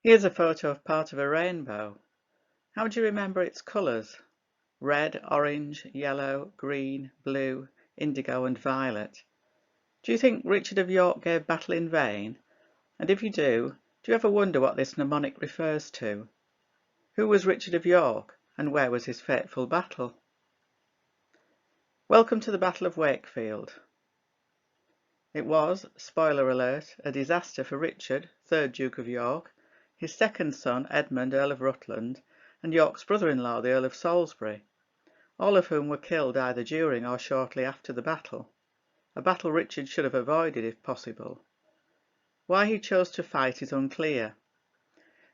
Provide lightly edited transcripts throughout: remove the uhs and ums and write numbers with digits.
Here's a photo of part of a rainbow. How do you remember its colours? Red, orange, yellow, green, blue, indigo and violet. Do you think Richard of York gave battle in vain? And if you do you ever wonder what this mnemonic refers to? Who was Richard of York, and where was his fateful battle? Welcome to the Battle of Wakefield. It was, spoiler alert, a disaster for Richard, 3rd Duke of York, his second son Edmund, Earl of Rutland, and York's brother-in-law, the Earl of Salisbury, all of whom were killed either during or shortly after the battle, a battle Richard should have avoided if possible. Why he chose to fight is unclear.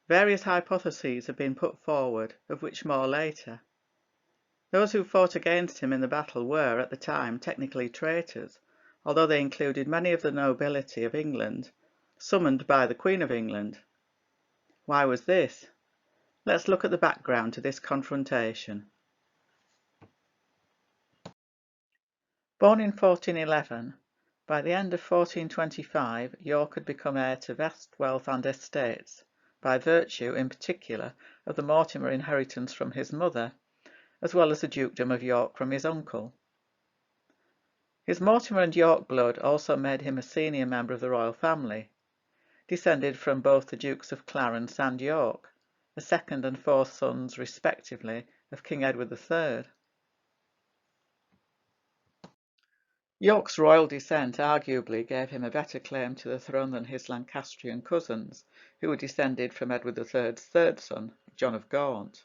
Various hypotheses have been put forward, of which more later. Those who fought against him in the battle were, at the time, technically traitors, although they included many of the nobility of England, summoned by the Queen of England. Why was this? Let's look at the background to this confrontation. Born in 1411, by the end of 1425 York had become heir to vast wealth and estates, by virtue, in particular, of the Mortimer inheritance from his mother, as well as the Dukedom of York from his uncle. His Mortimer and York blood also made him a senior member of the royal family, descended from both the Dukes of Clarence and York, the second and fourth sons, respectively, of King Edward III. York's royal descent arguably gave him a better claim to the throne than his Lancastrian cousins, who were descended from Edward III's third son, John of Gaunt.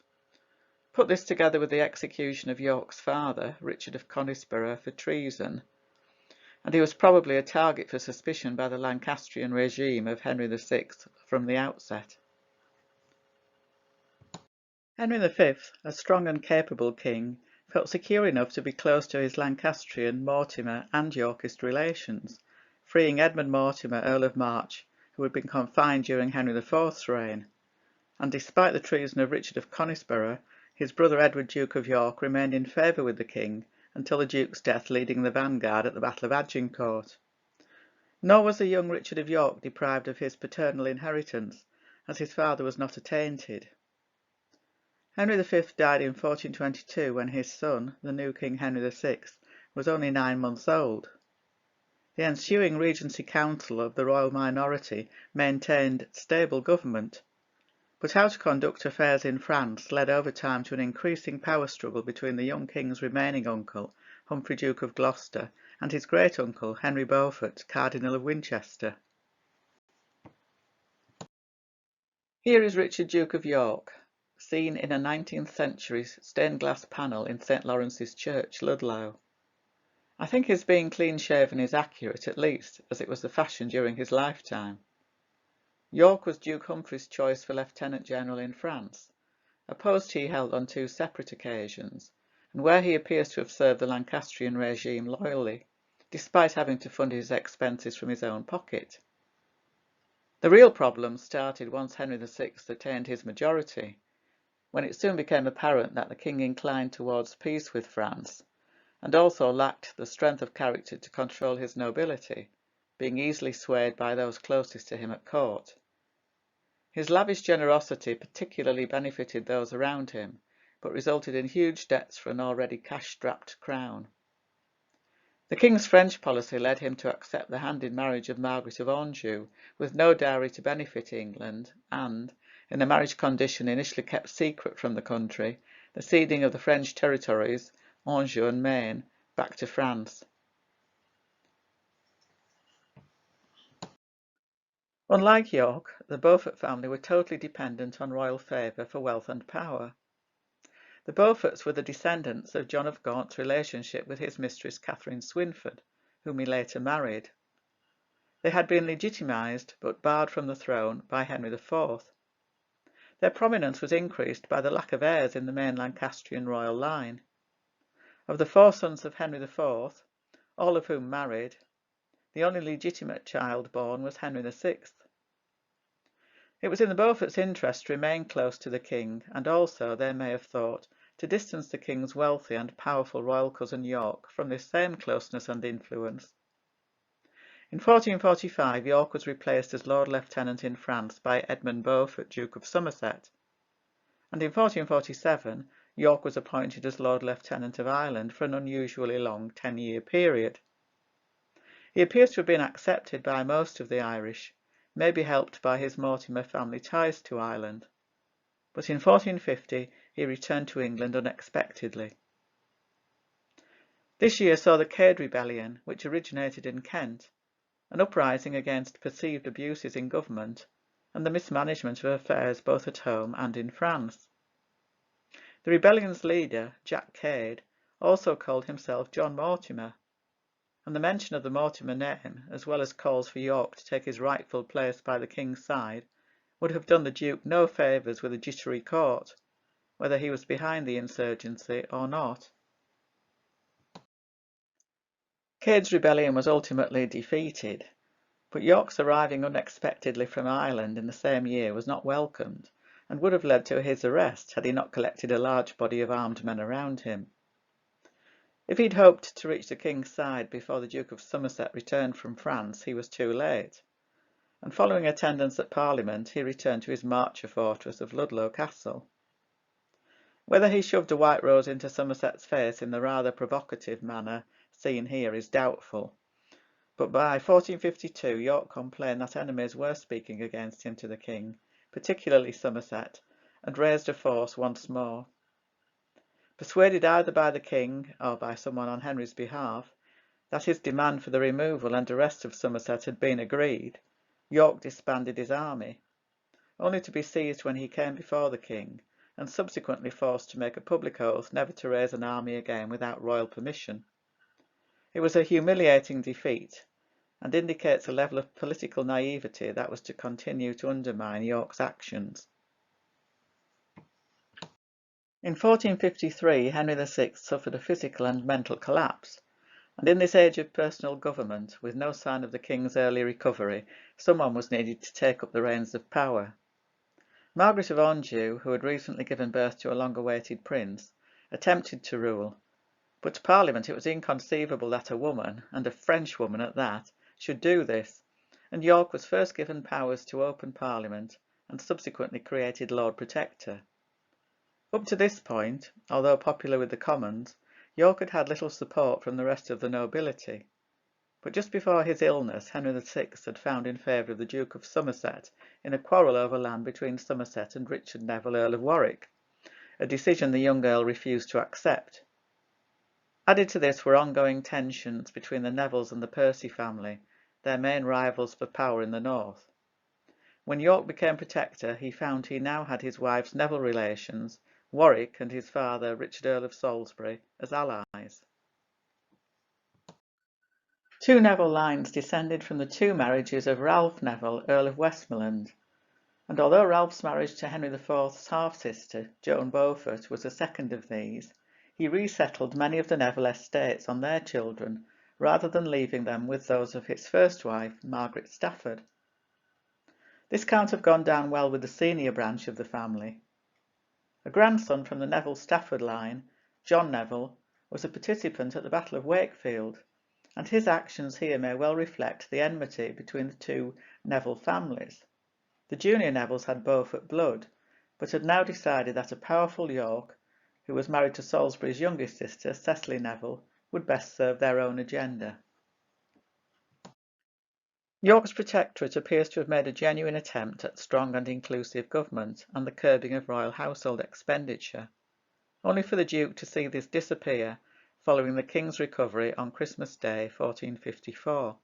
Put this together with the execution of York's father, Richard of Conisborough, for treason, and he was probably a target for suspicion by the Lancastrian regime of Henry VI from the outset. Henry V, a strong and capable king, felt secure enough to be close to his Lancastrian, Mortimer and Yorkist relations, freeing Edmund Mortimer, Earl of March, who had been confined during Henry IV's reign, and despite the treason of Richard of Conisborough, his brother Edward, Duke of York, remained in favour with the king until the Duke's death leading the vanguard at the Battle of Agincourt. Nor was the young Richard of York deprived of his paternal inheritance, as his father was not attainted. Henry V died in 1422 when his son, the new King Henry VI, was only 9 months old. The ensuing Regency Council of the royal minority maintained stable government, but how to conduct affairs in France led over time to an increasing power struggle between the young king's remaining uncle, Humphrey Duke of Gloucester, and his great-uncle, Henry Beaufort, Cardinal of Winchester. Here is Richard, Duke of York, seen in a 19th century stained glass panel in St. Lawrence's Church, Ludlow. I think his being clean-shaven is accurate, at least, as it was the fashion during his lifetime. York was Duke Humphrey's choice for Lieutenant General in France, a post he held on 2 separate occasions, and where he appears to have served the Lancastrian regime loyally, despite having to fund his expenses from his own pocket. The real problem started once Henry VI attained his majority, when it soon became apparent that the king inclined towards peace with France, and also lacked the strength of character to control his nobility, being easily swayed by those closest to him at court. His lavish generosity particularly benefited those around him, but resulted in huge debts for an already cash-strapped crown. The king's French policy led him to accept the hand-in-marriage of Margaret of Honju, with no dowry to benefit England, and, in a marriage condition initially kept secret from the country, the ceding of the French territories, Honju and Maine, back to France. Unlike York, the Beaufort family were totally dependent on royal favour for wealth and power. The Beauforts were the descendants of John of Gaunt's relationship with his mistress Catherine Swynford, whom he later married. They had been legitimised, but barred from the throne, by Henry IV. Their prominence was increased by the lack of heirs in the main Lancastrian royal line. Of the 4 sons of Henry IV, all of whom married, the only legitimate child born was Henry VI. It was in the Beauforts' interest to remain close to the king, and also, they may have thought, to distance the king's wealthy and powerful royal cousin York from this same closeness and influence. In 1445, York was replaced as Lord Lieutenant in France by Edmund Beaufort, Duke of Somerset, and in 1447 York was appointed as Lord Lieutenant of Ireland for an unusually long 10-year period. He appears to have been accepted by most of the Irish, maybe helped by his Mortimer family ties to Ireland, but in 1450 he returned to England unexpectedly. This year saw the Cade Rebellion, which originated in Kent, an uprising against perceived abuses in government and the mismanagement of affairs both at home and in France. The rebellion's leader, Jack Cade, also called himself John Mortimer, and the mention of the Mortimer name, as well as calls for York to take his rightful place by the king's side, would have done the Duke no favours with a jittery court, whether he was behind the insurgency or not. Cade's rebellion was ultimately defeated, but York's arriving unexpectedly from Ireland in the same year was not welcomed, and would have led to his arrest had he not collected a large body of armed men around him. If he'd hoped to reach the king's side before the Duke of Somerset returned from France, he was too late, and following attendance at Parliament, he returned to his Marcher fortress of Ludlow Castle. Whether he shoved a white rose into Somerset's face in the rather provocative manner seen here is doubtful, but by 1452 York complained that enemies were speaking against him to the king, particularly Somerset, and raised a force once more. Persuaded either by the king or by someone on Henry's behalf that his demand for the removal and arrest of Somerset had been agreed, York disbanded his army, only to be seized when he came before the king and subsequently forced to make a public oath never to raise an army again without royal permission. It was a humiliating defeat and indicates a level of political naivety that was to continue to undermine York's actions. In 1453, Henry VI suffered a physical and mental collapse, and in this age of personal government, with no sign of the king's early recovery, someone was needed to take up the reins of power. Margaret of Honju, who had recently given birth to a long-awaited prince, attempted to rule, but to Parliament it was inconceivable that a woman, and a French woman at that, should do this, and York was first given powers to open Parliament and subsequently created Lord Protector. Up to this point, although popular with the Commons, York had had little support from the rest of the nobility, but just before his illness Henry VI had found in favour of the Duke of Somerset in a quarrel over land between Somerset and Richard Neville, Earl of Warwick, a decision the young Earl refused to accept. Added to this were ongoing tensions between the Nevilles and the Percy family, their main rivals for power in the north. When York became Protector, he found he now had his wife's Neville relations, Warwick and his father, Richard Earl of Salisbury, as allies. Two Neville lines descended from the two marriages of Ralph Neville, Earl of Westmoreland, and although Ralph's marriage to Henry IV's half-sister, Joan Beaufort, was the second of these, he resettled many of the Neville estates on their children, rather than leaving them with those of his first wife, Margaret Stafford. This can't have gone down well with the senior branch of the family. A grandson from the Neville-Stafford line, John Neville, was a participant at the Battle of Wakefield, and his actions here may well reflect the enmity between the two Neville families. The junior Nevilles had Beaufort blood, but had now decided that a powerful York, who was married to Salisbury's youngest sister, Cecily Neville, would best serve their own agenda. York's protectorate appears to have made a genuine attempt at strong and inclusive government and the curbing of royal household expenditure, only for the Duke to see this disappear following the King's recovery on Christmas Day 1454.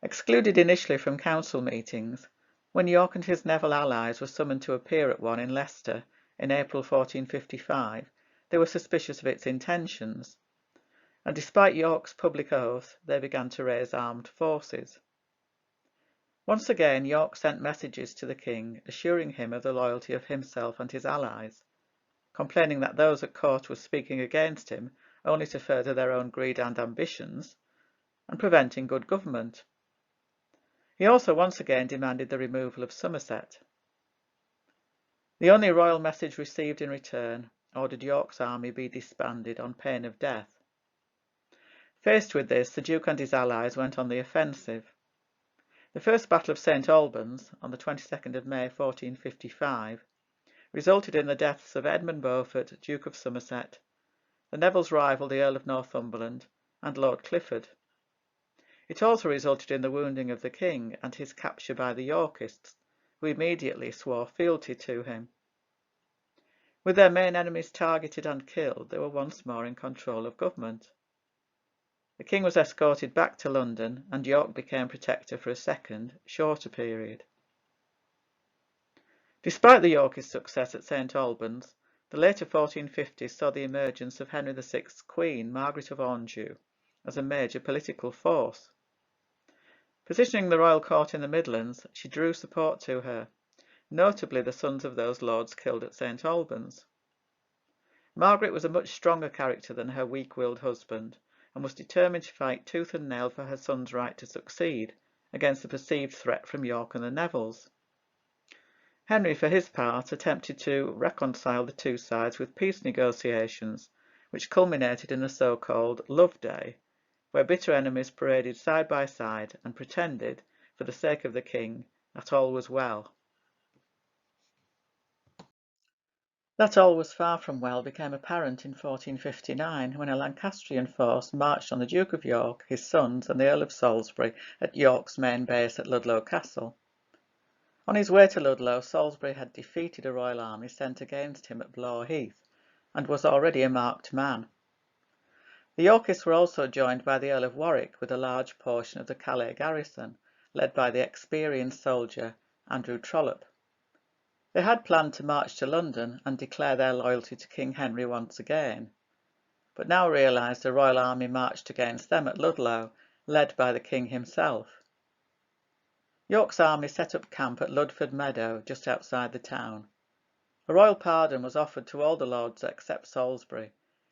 Excluded initially from council meetings, when York and his Neville allies were summoned to appear at one in Leicester in April 1455, they were suspicious of its intentions, and despite York's public oath, they began to raise armed forces. Once again, York sent messages to the king assuring him of the loyalty of himself and his allies, complaining that those at court were speaking against him only to further their own greed and ambitions, and preventing good government. He also once again demanded the removal of Somerset. The only royal message received in return ordered York's army be disbanded on pain of death. Faced with this, the Duke and his allies went on the offensive. The first Battle of St Albans, on the 22nd of May 1455, resulted in the deaths of Edmund Beaufort, Duke of Somerset, the Neville's rival the Earl of Northumberland, and Lord Clifford. It also resulted in the wounding of the king and his capture by the Yorkists, who immediately swore fealty to him. With their main enemies targeted and killed, they were once more in control of government. The king was escorted back to London, and York became protector for a second, shorter period. Despite the Yorkist success at St Albans, the later 1450s saw the emergence of Henry VI's Queen, Margaret of Honju, as a major political force. Positioning the royal court in the Midlands, she drew support to her, notably the sons of those lords killed at St Albans. Margaret was a much stronger character than her weak-willed husband, and was determined to fight tooth and nail for her son's right to succeed, against the perceived threat from York and the Nevilles. Henry, for his part, attempted to reconcile the two sides with peace negotiations, which culminated in the so-called Love Day, where bitter enemies paraded side by side and pretended, for the sake of the king, that all was well. That all was far from well became apparent in 1459, when a Lancastrian force marched on the Duke of York, his sons, and the Earl of Salisbury at York's main base at Ludlow Castle. On his way to Ludlow, Salisbury had defeated a royal army sent against him at Blore Heath, and was already a marked man. The Yorkists were also joined by the Earl of Warwick with a large portion of the Calais garrison, led by the experienced soldier Andrew Trollope. They had planned to march to London and declare their loyalty to King Henry once again, but now realised a royal army marched against them at Ludlow, led by the king himself. York's army set up camp at Ludford Meadow, just outside the town. A royal pardon was offered to all the lords except Salisbury,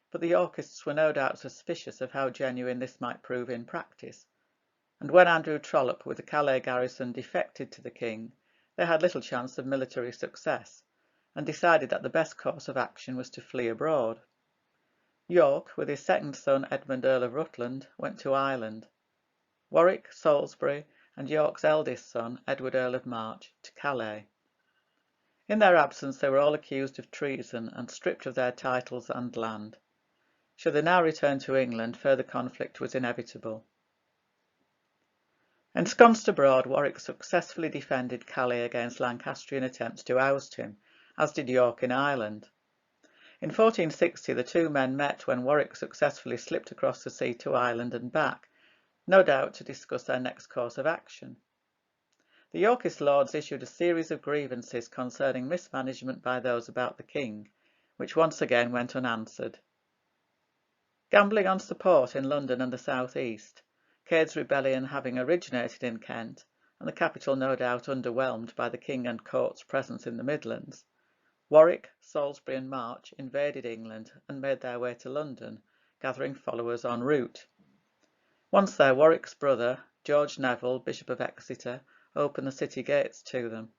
but the Yorkists were no doubt suspicious of how genuine this might prove in practice, and when Andrew Trollope with the Calais garrison defected to the king, they had little chance of military success, and decided that the best course of action was to flee abroad. York, with his second son Edmund Earl of Rutland, went to Ireland. Warwick, Salisbury, and York's eldest son, Edward Earl of March, to Calais. In their absence they were all accused of treason and stripped of their titles and land. Should they now return to England, further conflict was inevitable. Ensconced abroad, Warwick successfully defended Calais against Lancastrian attempts to oust him, as did York in Ireland. In 1460 the two men met when Warwick successfully slipped across the sea to Ireland and back, no doubt to discuss their next course of action. The Yorkist lords issued a series of grievances concerning mismanagement by those about the king, which once again went unanswered. Gambling on support in London and the south east, Cade's rebellion having originated in Kent, and the capital no doubt underwhelmed by the king and court's presence in the Midlands, Warwick, Salisbury and March invaded England and made their way to London, gathering followers en route. Once there, Warwick's brother, George Neville, Bishop of Exeter, opened the city gates to them.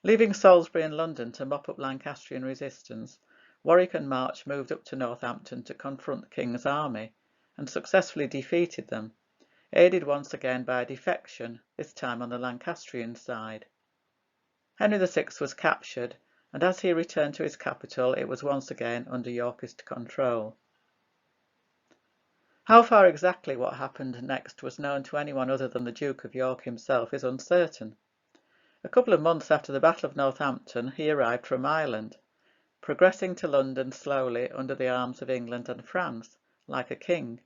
Leaving Salisbury and London to mop up Lancastrian resistance, Warwick and March moved up to Northampton to confront the king's army, and successfully defeated them, aided once again by a defection, this time on the Lancastrian side. Henry VI was captured, and as he returned to his capital, it was once again under Yorkist control. How far exactly what happened next was known to anyone other than the Duke of York himself is uncertain. A couple of months after the Battle of Northampton, he arrived from Ireland, progressing to London slowly under the arms of England and France, like a king.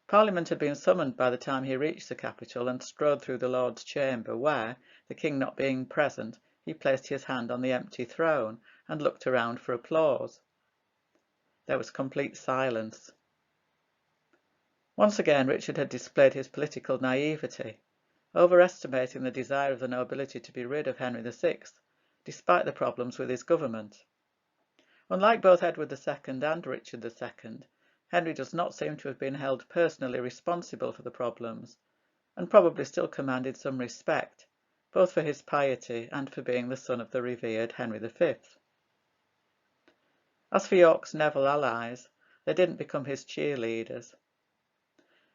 Parliament had been summoned by the time he reached the capital and strode through the Lord's Chamber where, the king not being present, he placed his hand on the empty throne and looked around for applause. There was complete silence. Once again Richard had displayed his political naivety, overestimating the desire of the nobility to be rid of Henry VI, despite the problems with his government. Unlike both Edward II and Richard II, Henry does not seem to have been held personally responsible for the problems, and probably still commanded some respect, both for his piety and for being the son of the revered Henry V. As for York's Neville allies, They didn't become his cheerleaders.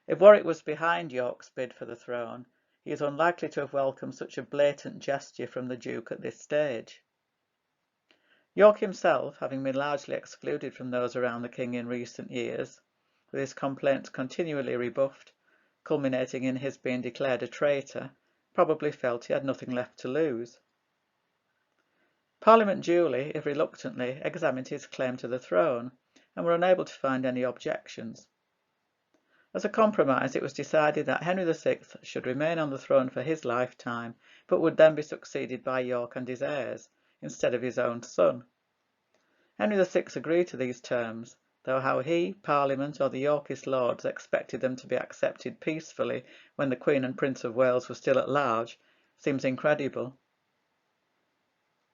If Warwick was behind York's bid for the throne, he is unlikely to have welcomed such a blatant gesture from the Duke at this stage. York himself, having been largely excluded from those around the king in recent years, with his complaints continually rebuffed, culminating in his being declared a traitor, probably felt he had nothing left to lose. Parliament duly, if reluctantly, examined his claim to the throne, and were unable to find any objections. As a compromise, it was decided that Henry VI should remain on the throne for his lifetime, but would then be succeeded by York and his heirs, instead of his own son. Henry VI agreed to these terms, though how he, Parliament, or the Yorkist lords expected them to be accepted peacefully when the Queen and Prince of Wales were still at large, seems incredible.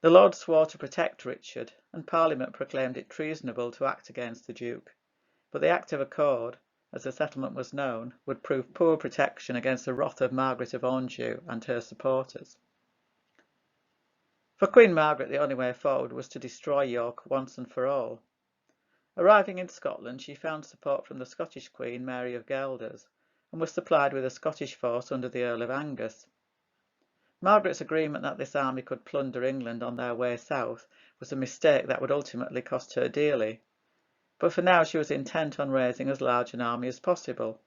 The Lords swore to protect Richard, and Parliament proclaimed it treasonable to act against the Duke, but the Act of Accord, as the settlement was known, would prove poor protection against the wrath of Margaret of Honju and her supporters. For Queen Margaret, the only way forward was to destroy York once and for all. Arriving in Scotland, she found support from the Scottish Queen, Mary of Guelders, and was supplied with a Scottish force under the Earl of Angus. Margaret's agreement that this army could plunder England on their way south was a mistake that would ultimately cost her dearly, but for now she was intent on raising as large an army as possible,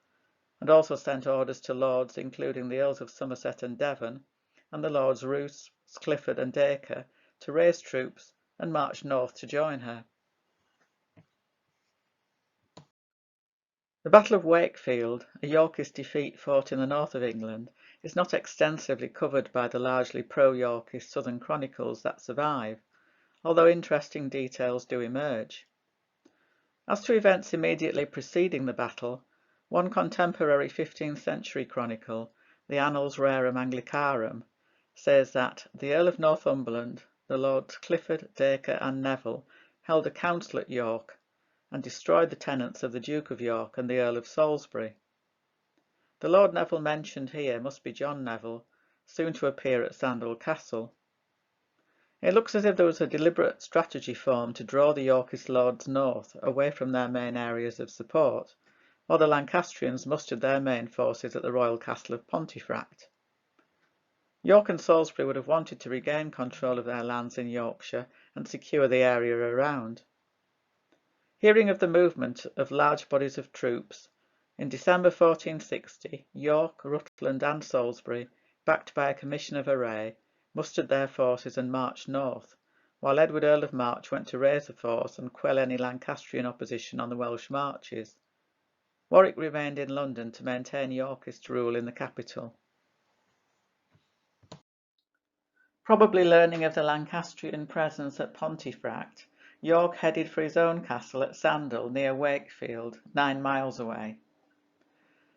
and also sent orders to lords including the Earls of Somerset and Devon, and the Lords Roos, Clifford and Dacre, to raise troops and march north to join her. The Battle of Wakefield, a Yorkist defeat fought in the north of England, is not extensively covered by the largely pro-Yorkist Southern chronicles that survive, although interesting details do emerge. As to events immediately preceding the battle, one contemporary 15th century chronicle, the Annals Rerum Anglicarum, says that the Earl of Northumberland, the Lords Clifford, Dacre and Neville held a council at York and destroyed the tenants of the Duke of York and the Earl of Salisbury. The Lord Neville mentioned here must be John Neville, soon to appear at Sandal Castle. It looks as if there was a deliberate strategy formed to draw the Yorkist lords north, away from their main areas of support, while the Lancastrians mustered their main forces at the royal castle of Pontefract. York and Salisbury would have wanted to regain control of their lands in Yorkshire and secure the area around. Hearing of the movement of large bodies of troops, in December 1460, York, Rutland and Salisbury, backed by a commission of array, mustered their forces and marched north, while Edward Earl of March went to raise a force and quell any Lancastrian opposition on the Welsh marches. Warwick remained in London to maintain Yorkist rule in the capital. Probably learning of the Lancastrian presence at Pontefract, York headed for his own castle at Sandal near Wakefield, 9 miles away.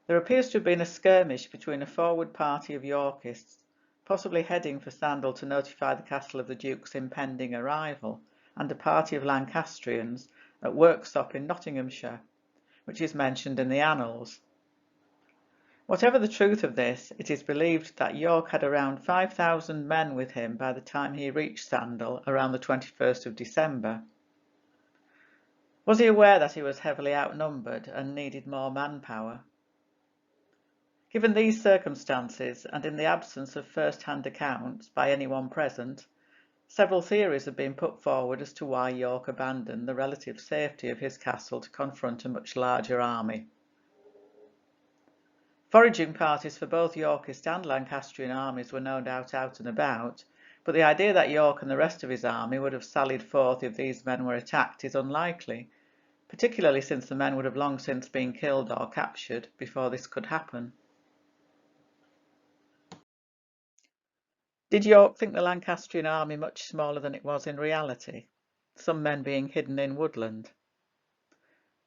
There appears to have been a skirmish between a forward party of Yorkists, possibly heading for Sandal to notify the castle of the Duke's impending arrival, and a party of Lancastrians at Worksop in Nottinghamshire, which is mentioned in the Annals. Whatever the truth of this, it is believed that York had around 5,000 men with him by the time he reached Sandal around the 21st of December. Was he aware that he was heavily outnumbered and needed more manpower? Given these circumstances, and in the absence of first-hand accounts by anyone present, several theories have been put forward as to why York abandoned the relative safety of his castle to confront a much larger army. Foraging parties for both Yorkist and Lancastrian armies were no doubt out and about, but the idea that York and the rest of his army would have sallied forth if these men were attacked is unlikely, particularly since the men would have long since been killed or captured before this could happen. Did York think the Lancastrian army much smaller than it was in reality, some men being hidden in woodland?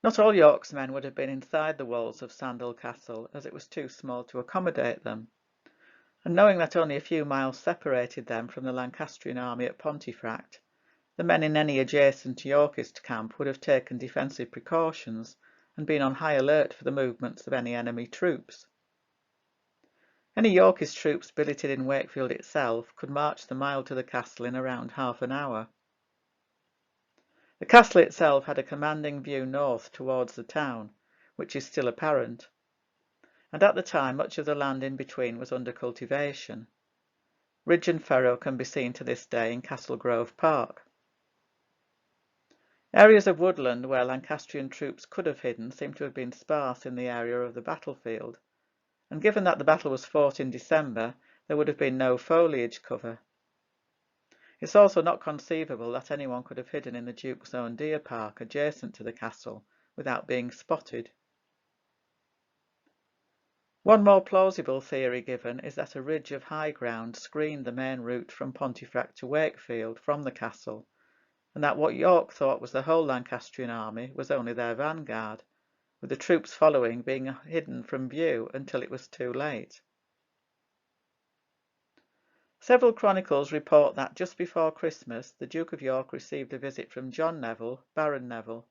Not all York's men would have been inside the walls of Sandal Castle, as it was too small to accommodate them, and knowing that only a few miles separated them from the Lancastrian army at Pontefract, the men in any adjacent Yorkist camp would have taken defensive precautions and been on high alert for the movements of any enemy troops. Any Yorkist troops billeted in Wakefield itself could march the mile to the castle in around half an hour. The castle itself had a commanding view north towards the town, which is still apparent, and at the time much of the land in between was under cultivation. Ridge and furrow can be seen to this day in Castle Grove Park. Areas of woodland where Lancastrian troops could have hidden seem to have been sparse in the area of the battlefield, and given that the battle was fought in December, there would have been no foliage cover. It's also not conceivable that anyone could have hidden in the Duke's own deer park adjacent to the castle without being spotted. One more plausible theory given is that a ridge of high ground screened the main route from Pontefract to Wakefield from the castle, and that what York thought was the whole Lancastrian army was only their vanguard, with the troops following being hidden from view until it was too late. Several chronicles report that just before Christmas the Duke of York received a visit from John Neville, Baron Neville,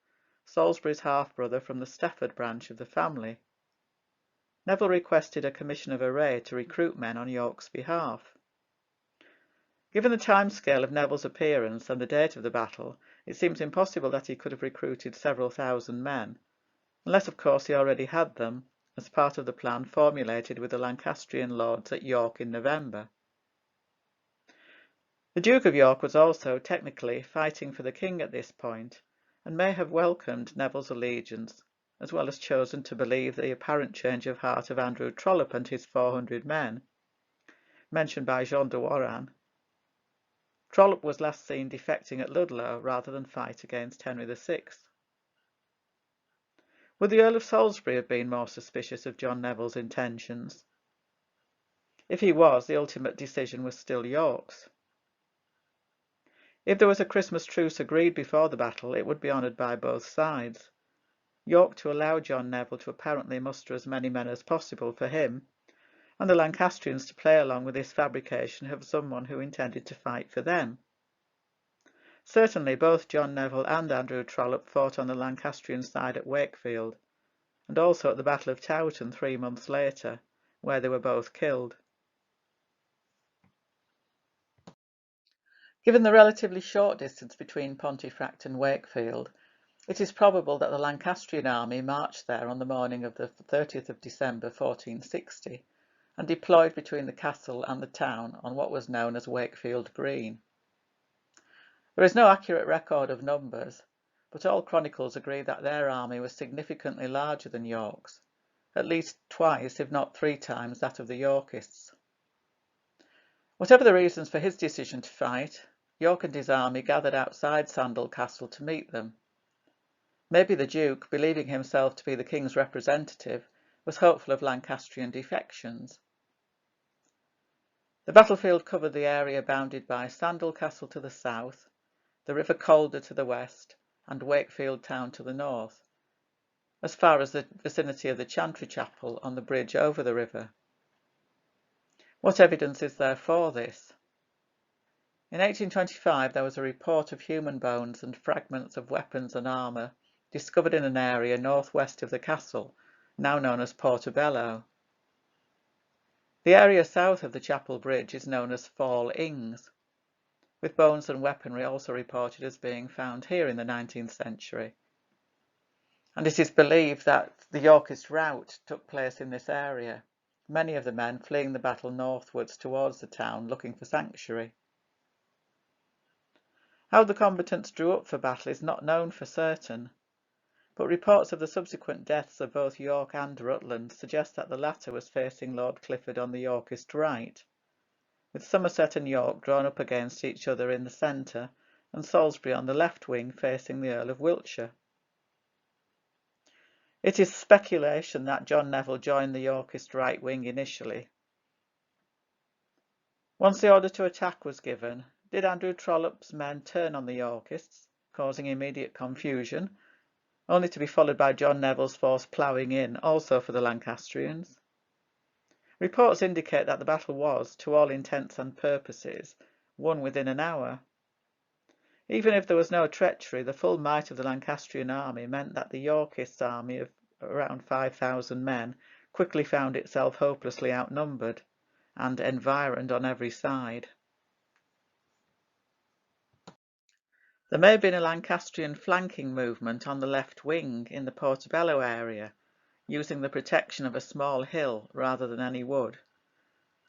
Salisbury's half-brother from the Stafford branch of the family. Neville requested a commission of array to recruit men on York's behalf. Given the timescale of Neville's appearance and the date of the battle, it seems impossible that he could have recruited several thousand men, unless of course he already had them, as part of the plan formulated with the Lancastrian lords at York in November. The Duke of York was also, technically, fighting for the king at this point, and may have welcomed Neville's allegiance, as well as chosen to believe the apparent change of heart of Andrew Trollope and his 400 men, mentioned by Jean de Warren. Trollope was last seen defecting at Ludlow rather than fight against Henry VI. Would the Earl of Salisbury have been more suspicious of John Neville's intentions? If he was, the ultimate decision was still York's. If there was a Christmas truce agreed before the battle, it would be honoured by both sides. York to allow John Neville to apparently muster as many men as possible for him, and the Lancastrians to play along with this fabrication of someone who intended to fight for them. Certainly both John Neville and Andrew Trollope fought on the Lancastrian side at Wakefield, and also at the Battle of Towton 3 months later, where they were both killed. Given the relatively short distance between Pontefract and Wakefield, it is probable that the Lancastrian army marched there on the morning of the 30th of December 1460 and deployed between the castle and the town on what was known as Wakefield Green. There is no accurate record of numbers, but all chronicles agree that their army was significantly larger than York's, at least twice, if not 3 times, that of the Yorkists. Whatever the reasons for his decision to fight, York and his army gathered outside Sandal Castle to meet them. Maybe the Duke, believing himself to be the king's representative, was hopeful of Lancastrian defections. The battlefield covered the area bounded by Sandal Castle to the south, the River Calder to the west, and Wakefield town to the north, as far as the vicinity of the Chantry Chapel on the bridge over the river. What evidence is there for this? In 1825 there was a report of human bones and fragments of weapons and armour discovered in an area northwest of the castle, now known as Portobello. The area south of the Chapel Bridge is known as Fall Ings, with bones and weaponry also reported as being found here in the 19th century. And it is believed that the Yorkist rout took place in this area, many of the men fleeing the battle northwards towards the town looking for sanctuary. How the combatants drew up for battle is not known for certain, but reports of the subsequent deaths of both York and Rutland suggest that the latter was facing Lord Clifford on the Yorkist right, with Somerset and York drawn up against each other in the centre, and Salisbury on the left wing facing the Earl of Wiltshire. It is speculation that John Neville joined the Yorkist right wing initially. Once the order to attack was given, did Andrew Trollope's men turn on the Yorkists, causing immediate confusion, only to be followed by John Neville's force ploughing in, also for the Lancastrians? Reports indicate that the battle was, to all intents and purposes, won within an hour. Even if there was no treachery, the full might of the Lancastrian army meant that the Yorkist army of around 5,000 men quickly found itself hopelessly outnumbered and environed on every side. There may have been a Lancastrian flanking movement on the left wing in the Portobello area, using the protection of a small hill rather than any wood.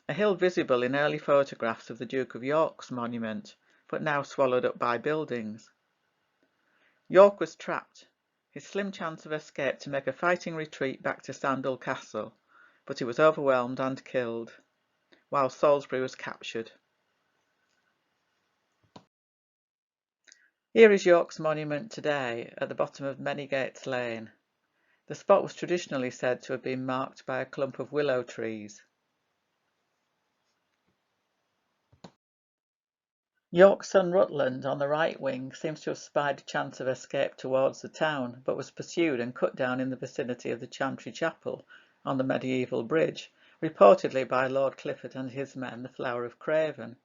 A hill visible in early photographs of the Duke of York's monument, but now swallowed up by buildings. York was trapped, his slim chance of escape to make a fighting retreat back to Sandal Castle, but he was overwhelmed and killed, while Salisbury was captured. Here is York's monument today, at the bottom of Manygates Lane. The spot was traditionally said to have been marked by a clump of willow trees. York's son Rutland, on the right wing, seems to have spied a chance of escape towards the town, but was pursued and cut down in the vicinity of the Chantry Chapel on the medieval bridge, reportedly by Lord Clifford and his men, the Flower of Craven.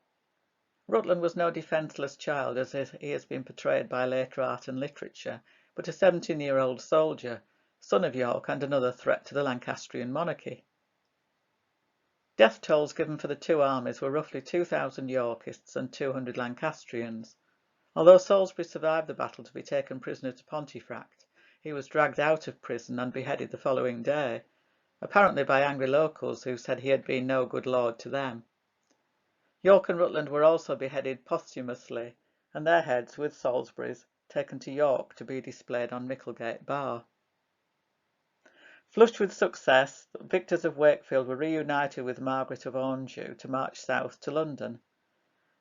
Rutland was no defenceless child, as he has been portrayed by later art and literature, but a 17-year-old soldier, son of York and another threat to the Lancastrian monarchy. Death tolls given for the two armies were roughly 2,000 Yorkists and 200 Lancastrians. Although Salisbury survived the battle to be taken prisoner to Pontefract, he was dragged out of prison and beheaded the following day, apparently by angry locals who said he had been no good lord to them. York and Rutland were also beheaded posthumously, and their heads, with Salisbury's, taken to York to be displayed on Micklegate Bar. Flushed with success, the victors of Wakefield were reunited with Margaret of Honju to march south to London.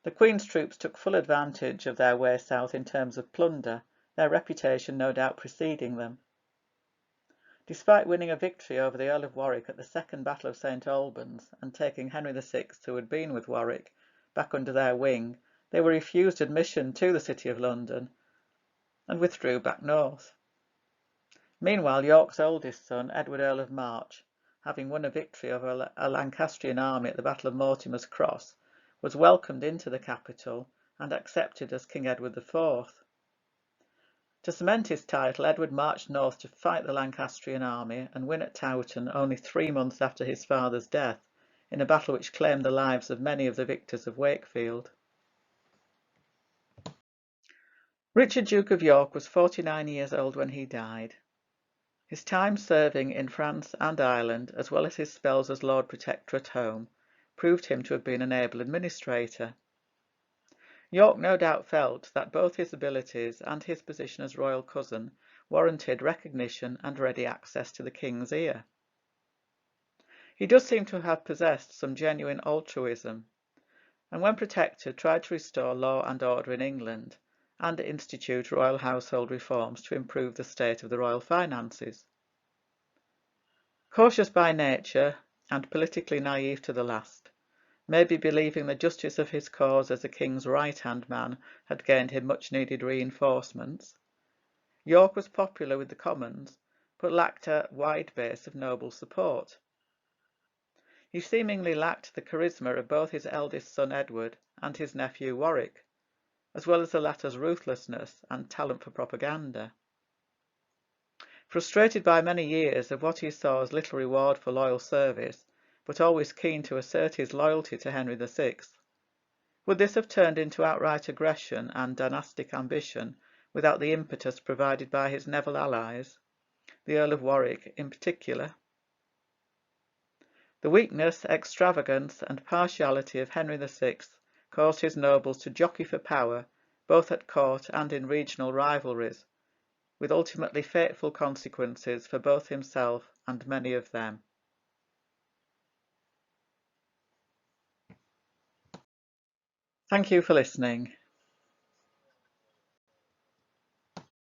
The Queen's troops took full advantage of their way south in terms of plunder, their reputation no doubt preceding them. Despite winning a victory over the Earl of Warwick at the Second Battle of St Albans and taking Henry VI, who had been with Warwick, back under their wing, they were refused admission to the City of London and withdrew back north. Meanwhile, York's oldest son, Edward Earl of March, having won a victory over a Lancastrian army at the Battle of Mortimer's Cross, was welcomed into the capital and accepted as King Edward IV. To cement his title, Edward marched north to fight the Lancastrian army and win at Towton only 3 months after his father's death, in a battle which claimed the lives of many of the victors of Wakefield. Richard, Duke of York, was 49 years old when he died. His time serving in France and Ireland, as well as his spells as Lord Protector at home, proved him to have been an able administrator. York no doubt felt that both his abilities and his position as royal cousin warranted recognition and ready access to the king's ear. He does seem to have possessed some genuine altruism, and when Protector tried to restore law and order in England and institute royal household reforms to improve the state of the royal finances. Cautious by nature and politically naive to the last, maybe believing the justice of his cause as a king's right-hand man had gained him much-needed reinforcements, York was popular with the Commons, but lacked a wide base of noble support. He seemingly lacked the charisma of both his eldest son Edward and his nephew Warwick, as well as the latter's ruthlessness and talent for propaganda. Frustrated by many years of what he saw as little reward for loyal service, but always keen to assert his loyalty to Henry VI. Would this have turned into outright aggression and dynastic ambition without the impetus provided by his Neville allies, the Earl of Warwick in particular? The weakness, extravagance, and partiality of Henry VI caused his nobles to jockey for power, both at court and in regional rivalries, with ultimately fateful consequences for both himself and many of them. Thank you for listening.